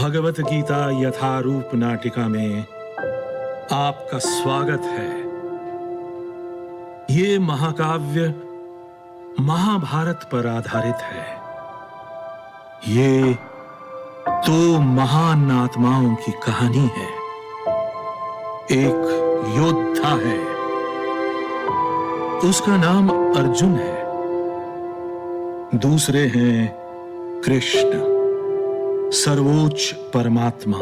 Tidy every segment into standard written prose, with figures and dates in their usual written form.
भगवत गीता यथारूप नाटिका में आपका स्वागत है। ये महाकाव्य महाभारत पर आधारित है। ये दो महान आत्माओं की कहानी है। एक योद्धा है, उसका नाम अर्जुन है। दूसरे हैं कृष्ण, सर्वोच्च परमात्मा।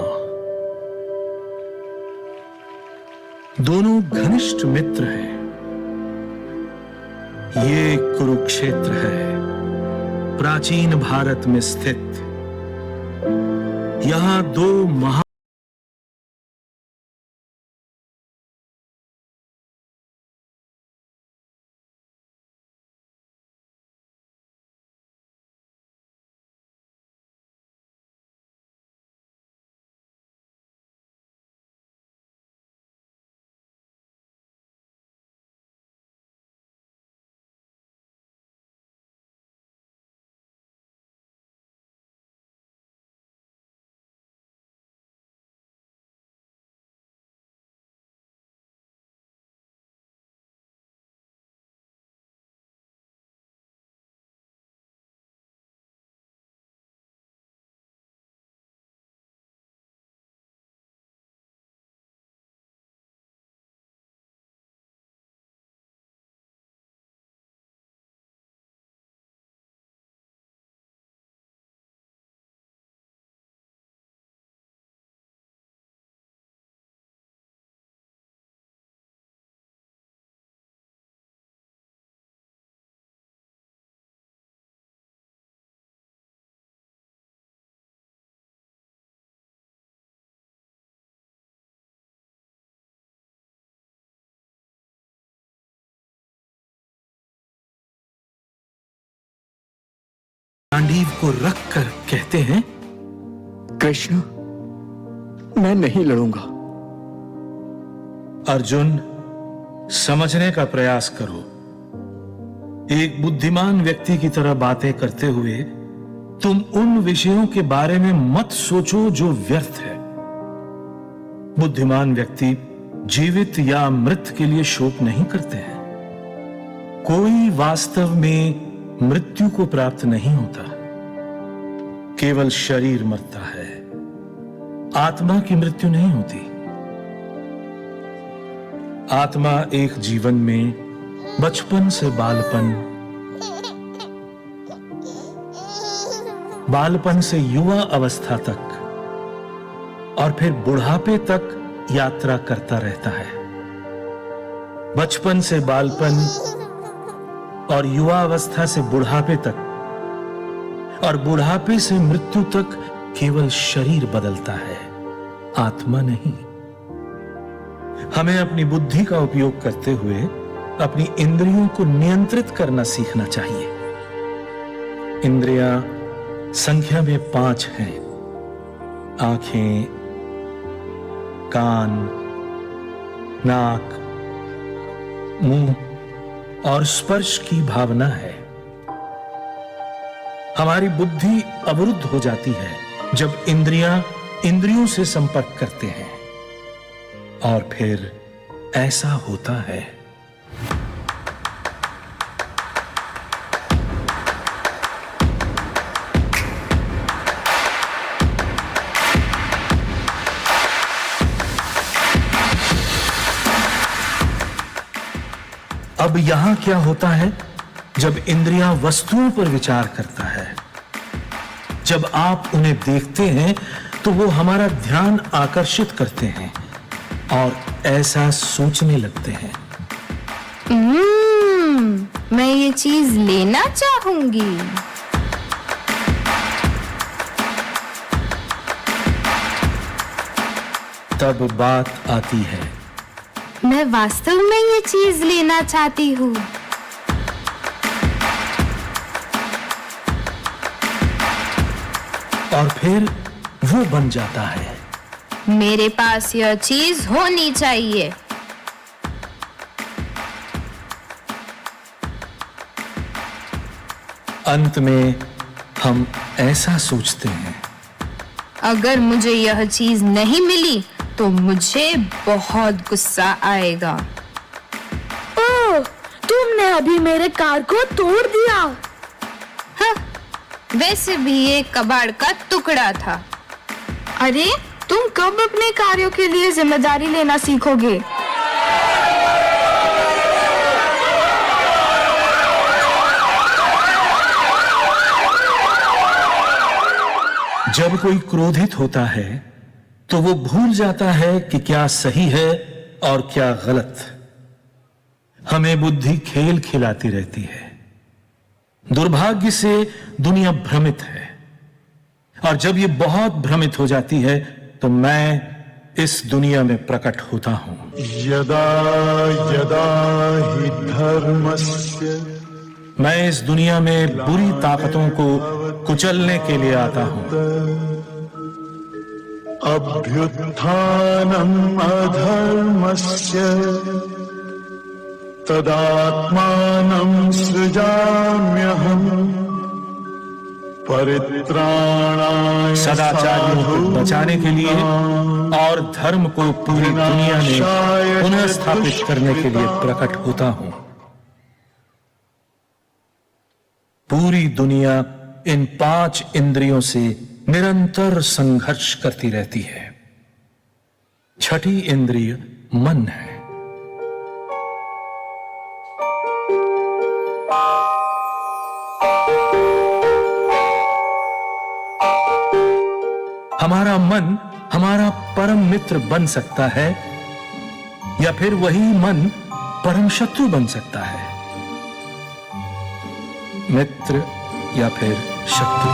दोनों घनिष्ठ मित्र हैं। ये कुरुक्षेत्र है, प्राचीन भारत में स्थित। यहां दो महा गांडीव को रखकर कहते हैं, कृष्ण, मैं नहीं लड़ूंगा। अर्जुन, समझने का प्रयास करो। एक बुद्धिमान व्यक्ति की तरह बातें करते हुए तुम उन विषयों के बारे में मत सोचो जो व्यर्थ है। बुद्धिमान व्यक्ति जीवित या मृत के लिए शोक नहीं करते हैं। कोई वास्तव में मृत्यु को प्राप्त नहीं होता, केवल शरीर मरता है। आत्मा की मृत्यु नहीं होती। आत्मा एक जीवन में बचपन से बालपन से युवा अवस्था तक और फिर बुढ़ापे तक यात्रा करता रहता है। बचपन से बालपन और युवा अवस्था से बुढ़ापे तक और बुढ़ापे से मृत्यु तक केवल शरीर बदलता है, आत्मा नहीं। हमें अपनी बुद्धि का उपयोग करते हुए अपनी इंद्रियों को नियंत्रित करना सीखना चाहिए। इंद्रियां संख्या में 5 हैं। आंखें, कान, नाक, मुंह और स्पर्श की भावना है। हमारी बुद्धि अवरुद्ध हो जाती है जब इंद्रियों से संपर्क करते हैं, और फिर ऐसा होता है। अब यहां क्या होता है? जब इंद्रियां वस्तुओं पर विचार करता है, जब आप उन्हें देखते हैं तो वो हमारा ध्यान आकर्षित करते हैं और ऐसा सोचने लगते हैं, मैं ये चीज लेना चाहूंगी। तब बात आती है, मैं वास्तव में ये चीज लेना चाहती हूँ। और फिर वो बन जाता है, मेरे पास यह चीज होनी चाहिए। अंत में हम ऐसा सोचते हैं, अगर मुझे यह चीज नहीं मिली तो मुझे बहुत गुस्सा आएगा। ओह, तुमने अभी मेरे कार को तोड़ दिया। हाँ, वैसे भी ये कबाड़ का टुकड़ा था। अरे, तुम कब अपने कार्यों के लिए जिम्मेदारी लेना सीखोगे? जब कोई क्रोधित होता है तो वो भूल जाता है कि क्या सही है और क्या गलत। हमें बुद्धि खेल खिलाती रहती है। दुर्भाग्य से दुनिया भ्रमित है, और जब ये बहुत भ्रमित हो जाती है तो मैं इस दुनिया में प्रकट होता हूं। यदा यदा हि धर्मस्य, मैं इस दुनिया में बुरी ताकतों को कुचलने के लिए आता हूं। अभ्युत्थानम् अधर्मस्य तदात्मानं सृजाम्यहम् परित्राणाय सदाचारियों को बचाने के लिए और धर्म को पूरी दुनिया में पुनः स्थापित करने के लिए प्रकट होता हूं। पूरी दुनिया इन 5 इंद्रियों से निरंतर संघर्ष करती रहती है। छठी इंद्रिय मन है। हमारा मन हमारा परम मित्र बन सकता है, या फिर वही मन परम शत्रु बन सकता है। मित्र या फिर शत्रु।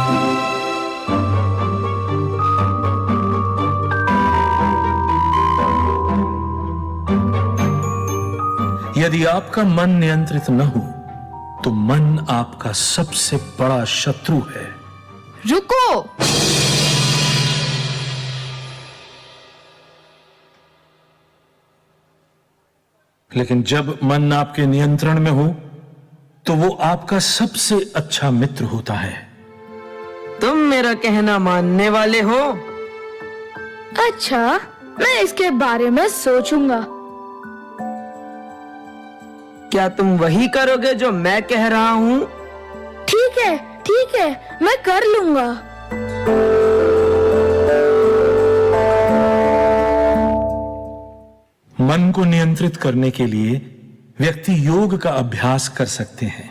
यदि आपका मन नियंत्रित न हो तो मन आपका सबसे बड़ा शत्रु है। रुको, लेकिन जब मन आपके नियंत्रण में हो तो वो आपका सबसे अच्छा मित्र होता है। तुम मेरा कहना मानने वाले हो? अच्छा, मैं इसके बारे में सोचूंगा। क्या तुम वही करोगे जो मैं कह रहा हूँ? ठीक है, मैं कर लूंगा। मन को नियंत्रित करने के लिए व्यक्ति योग का अभ्यास कर सकते हैं।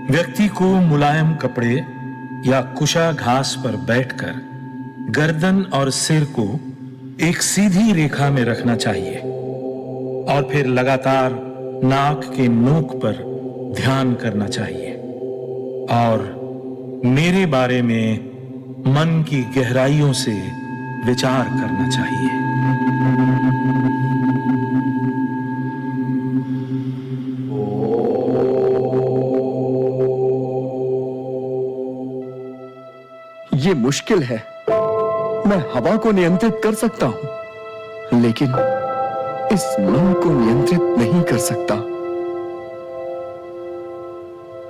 व्यक्ति को मुलायम कपड़े या कुशा घास पर बैठकर गर्दन और सिर को एक सीधी रेखा में रखना चाहिए, और फिर लगातार नाक के नोक पर ध्यान करना चाहिए और मेरे बारे में मन की गहराइयों से विचार करना चाहिए। ये मुश्किल है। मैं हवा को नियंत्रित कर सकता हूं, लेकिन इस मन को नियंत्रित नहीं कर सकता।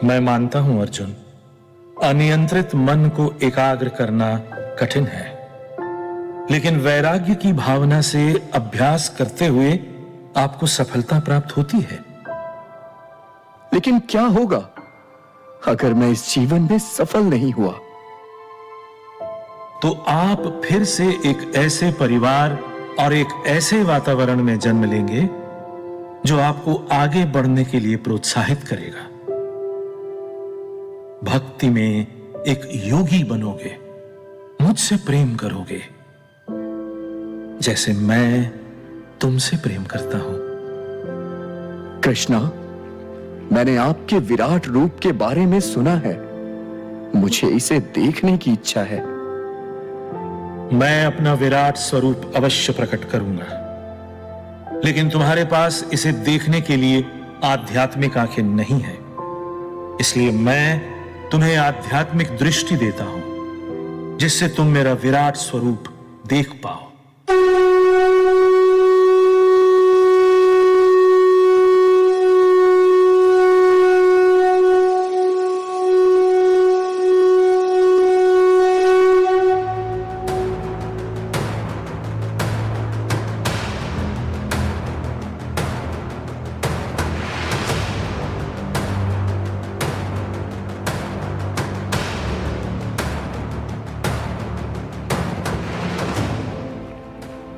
मैं मानता हूं अर्जुन, अनियंत्रित मन को एकाग्र करना कठिन है, लेकिन वैराग्य की भावना से अभ्यास करते हुए आपको सफलता प्राप्त होती है। लेकिन क्या होगा अगर मैं इस जीवन में सफल नहीं हुआ? तो आप फिर से एक ऐसे परिवार और एक ऐसे वातावरण में जन्म लेंगे जो आपको आगे बढ़ने के लिए प्रोत्साहित करेगा। भक्ति में एक योगी बनोगे, मुझसे प्रेम करोगे जैसे मैं तुमसे प्रेम करता हूं। कृष्णा, मैंने आपके विराट रूप के बारे में सुना है। मुझे इसे देखने की इच्छा है। मैं अपना विराट स्वरूप अवश्य प्रकट करूंगा, लेकिन तुम्हारे पास इसे देखने के लिए आध्यात्मिक आंखें नहीं है। इसलिए मैं तुम्हें आध्यात्मिक दृष्टि देता हूं, जिससे तुम मेरा विराट स्वरूप देख पाओ।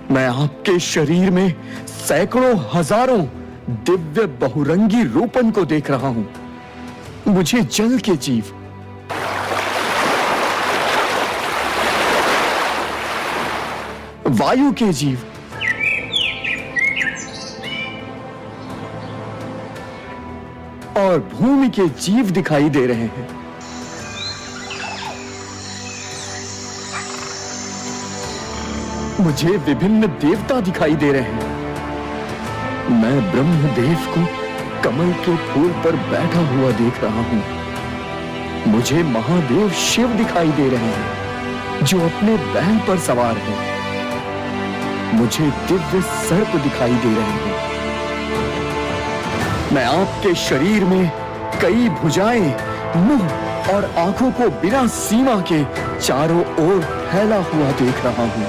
मैं आपके शरीर में सैकड़ों हजारों दिव्य बहुरंगी रूपन को देख रहा हूं। मुझे जल के जीव, वायु के जीव, और भूमि के जीव दिखाई दे रहे हैं। मुझे विभिन्न देवता दिखाई दे रहे हैं। मैं ब्रह्मदेव को कमल के फूल पर बैठा हुआ देख रहा हूं। मुझे महादेव शिव दिखाई दे रहे हैं, जो अपने बैल पर सवार हैं। मुझे दिव्य सर्प दिखाई दे रहे हैं। मैं आपके शरीर में कई भुजाएं, मुंह और आंखों को बिना सीमा के चारों ओर फैला हुआ देख रहा हूं।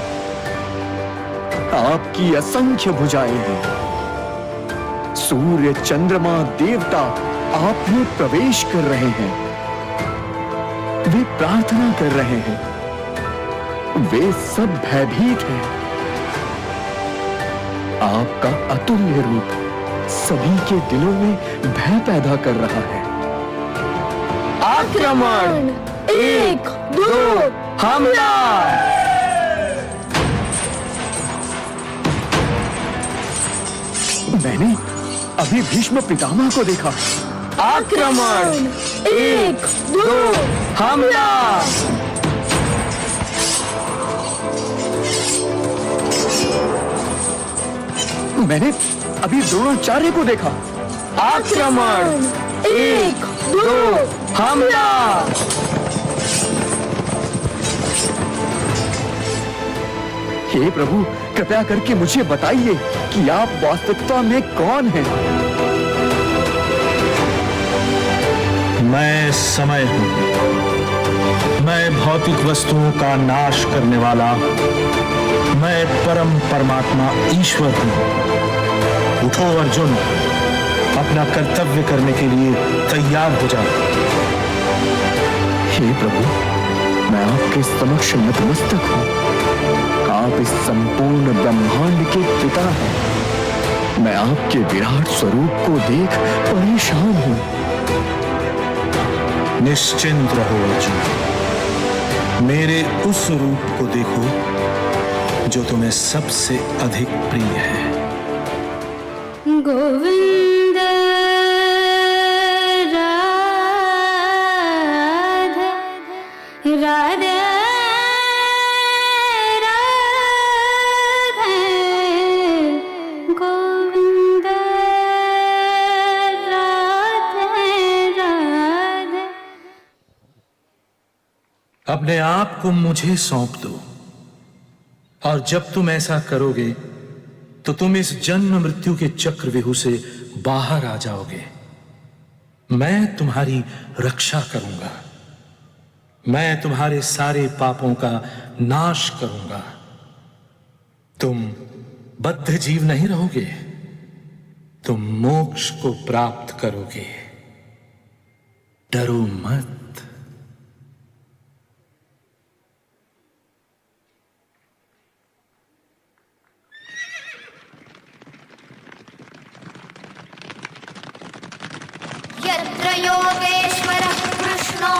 आपकी असंख्य भुजाएं हैं। सूर्य, चंद्रमा, देवता आप में प्रवेश कर रहे हैं। वे प्रार्थना कर रहे हैं। वे सब भयभीत हैं। आपका अतुल्य रूप सभी के दिलों में भय पैदा कर रहा है। आक्रमण! 1, 2, हमला! मैंने अभी भीष्म पितामह को देखा। आक्रमण! 1, 2, हमला! मैंने अभी द्रोणाचार्य को देखा। आक्रमण! 1, 2, हमला! हे प्रभु, कृपया करके मुझे बताइए कि आप वास्तविकता में कौन हैं? मैं समय हूं। मैं भौतिक वस्तुओं का नाश करने वाला, मैं परम परमात्मा ईश्वर हूं। उठो अर्जुन, अपना कर्तव्य करने के लिए तैयार हो जाओ। हे प्रभु, मैं आपके समक्ष नतमस्तक हूं। आप इस संपूर्ण ब्रह्मांड के पिता हैं। मैं आपके विराट स्वरूप को देख परेशान हूं। निश्चिंत रहो अर्जुन, मेरे उस रूप को देखो जो तुम्हें सबसे अधिक प्रिय है। गोविंद राधे राधे गोविंद राधे राधे। अपने आप को मुझे सौंप दो, और जब तुम ऐसा करोगे तो तुम इस जन्म मृत्यु के चक्रव्यूह से बाहर आ जाओगे। मैं तुम्हारी रक्षा करूंगा। मैं तुम्हारे सारे पापों का नाश करूंगा। तुम बद्ध जीव नहीं रहोगे, तुम मोक्ष को प्राप्त करोगे। डरो मत। यत्र योगेश्वरः कृष्णो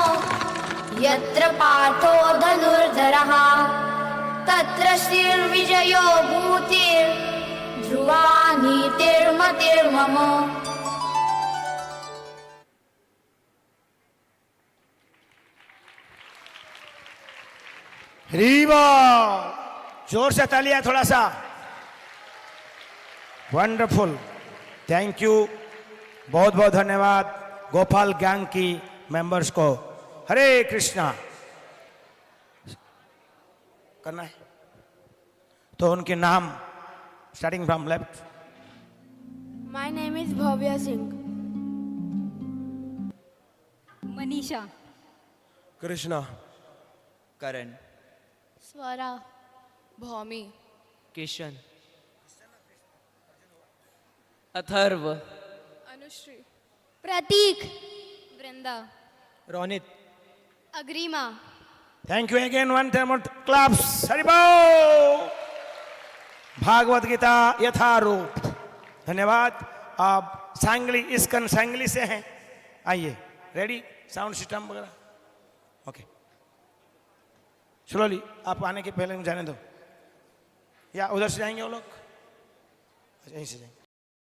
यत्र पार्थो धनुर्धरः तत्र श्रीर्विजयो भूतिर्ध्रुवा नीतिर्मतिर्मम। रीवा, जोर से तालियां थोड़ा सा। वंडरफुल, थैंक यू, बहुत बहुत धन्यवाद। गोपाल गैंग की मेंबर्स को हरे कृष्णा करना है। तो उनके नाम starting from left. My name is Bhavya Singh. Manisha, Krishna, Karan, Swara, Bhoumi, Kishan, Atharva, Anushree, Prateek, Vrinda, Ronit, Agrima. Thank you again, one time claps. हरिबो भागवत गीता यथारूप। धन्यवाद। आप सांगली, इस्कन सांगली से हैं। आइए, रेडी, साउंड सिस्टम वगैरह ओके। स्लोली, आप आने के पहले मुझे जाने दो, या उधर से जाएंगे वो लोग? अच्छा, यहीं से जाएंगे।